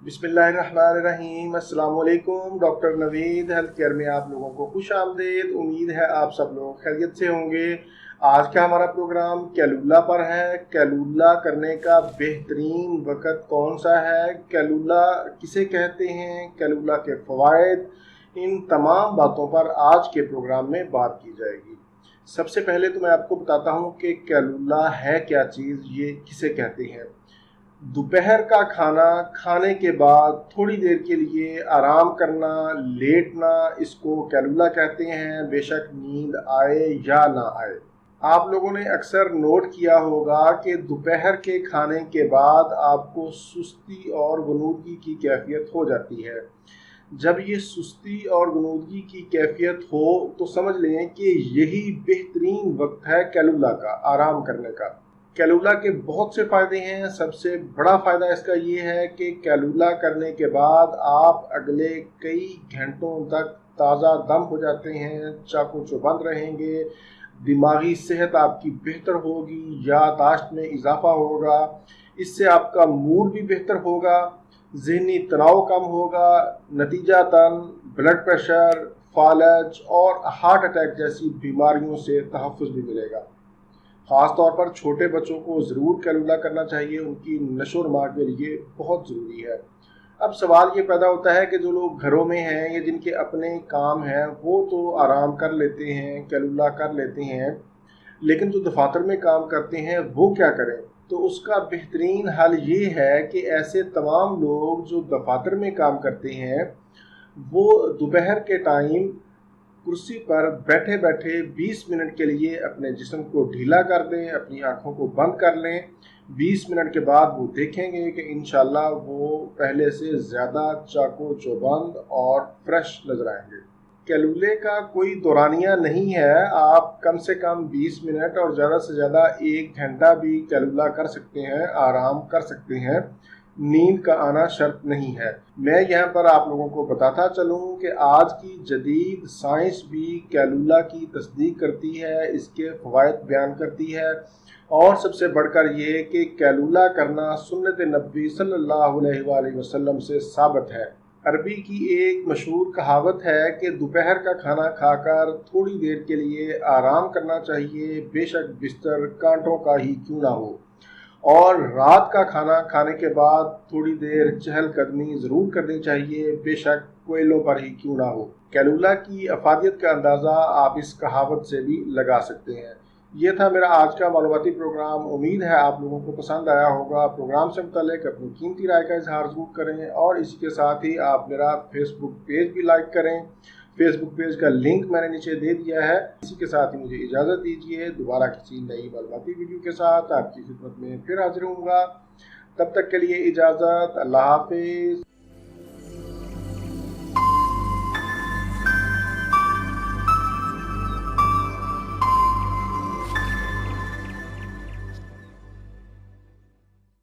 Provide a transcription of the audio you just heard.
बिस्मिल्लाहिर्रहमानिर्रहीम। अस्सलाम वालेकुम। डॉक्टर नवीद हेल्थ केयर में आप लोगों को खुश आमदीद। उम्मीद है आप सब लोग खैरियत से होंगे। आज का हमारा प्रोग्राम कैलूला पर है। कैलूला करने का बेहतरीन वक़्त कौन सा है, कैलूला किसे कहते हैं, कैलूला के फ़वाइद, इन तमाम बातों पर आज के प्रोग्राम में बात की जाएगी। सबसे पहले तो मैं आपको बताता हूँ कि कैलूला है क्या चीज़, ये किसे कहते हैं। दोपहर का खाना खाने के बाद थोड़ी देर के लिए आराम करना, लेटना, इसको कैलूला कहते हैं, बेशक नींद आए या ना आए। आप लोगों ने अक्सर नोट किया होगा कि दोपहर के खाने के बाद आपको सुस्ती और गनूदगी की कैफियत हो जाती है। जब ये सुस्ती और गनूदगी की कैफियत हो तो समझ लें कि यही बेहतरीन वक्त है कैलूला का, आराम करने का। कैलूला के बहुत से फ़ायदे हैं। सबसे बड़ा फ़ायदा इसका ये है कि कैलूला करने के बाद आप अगले कई घंटों तक ताज़ा दम हो जाते हैं, चाकू चौबंद रहेंगे, दिमागी सेहत आपकी बेहतर होगी, याददाश्त में इजाफा होगा, इससे आपका मूड भी बेहतर होगा, ज़हनी तनाव कम होगा, नतीजातन ब्लड प्रेशर, फालज और हार्ट अटैक जैसी बीमारियों से तहफ़्फ़ुज़ भी मिलेगा। ख़ास तौर पर छोटे बच्चों को ज़रूर कैलूला करना चाहिए, उनकी नशो नुमा के लिए बहुत ज़रूरी है। अब सवाल ये पैदा होता है कि जो लोग घरों में हैं या जिनके अपने काम हैं वो तो आराम कर लेते हैं, कैलूला कर लेते हैं, लेकिन जो दफातर में काम करते हैं वो क्या करें। तो उसका बेहतरीन हल ये है कि ऐसे तमाम लोग जो दफातर में काम करते हैं वो दोपहर के टाइम कुर्सी पर बैठे बैठे 20 मिनट के लिए अपने जिस्म को ढीला कर दें, अपनी आंखों को बंद कर लें। 20 मिनट के बाद वो देखेंगे कि इंशाल्लाह वो पहले से ज़्यादा चाको चौबंद और फ्रेश नजर आएंगे। कैलूले का कोई दौरानिया नहीं है, आप कम से कम 20 मिनट और ज़्यादा से ज़्यादा 1 घंटा भी कैलूला कर सकते हैं, आराम कर सकते हैं। नींद का आना शर्त नहीं है। मैं यहाँ पर आप लोगों को बताता चलूँ कि आज की जदीद साइंस भी कैलूला की तस्दीक करती है, इसके फ़वाइद बयान करती है, और सबसे बढ़कर ये कि कैलूला करना सुन्नत नबी सल्लल्लाहु अलैहि वसल्लम से साबित है। अरबी की एक मशहूर कहावत है कि दोपहर का खाना खाकर थोड़ी देर के लिए आराम करना चाहिए, बेशक बिस्तर कांटों का ही क्यों ना हो, और रात का खाना खाने के बाद थोड़ी देर चहलकदमी ज़रूर करनी चाहिए, बेशक कोयलों पर ही क्यों ना हो। कैलूला की अफादियत का अंदाज़ा आप इस कहावत से भी लगा सकते हैं। ये था मेरा आज का मालूमाती प्रोग्राम। उम्मीद है आप लोगों को पसंद आया होगा। प्रोग्राम से मुतालिक अपनी कीमती राय का इजहार ज़रूर करें, और इसी के साथ ही आप मेरा फेसबुक पेज भी लाइक करें। फेसबुक पेज का लिंक मैंने नीचे दे दिया है। इसी के साथ ही मुझे इजाज़त दीजिए। दोबारा किसी नई मालूमाती वीडियो के साथ आपकी खिदमत में फिर हाजिर होऊंगा। तब तक के लिए इजाज़त। अल्लाह हाफिज़।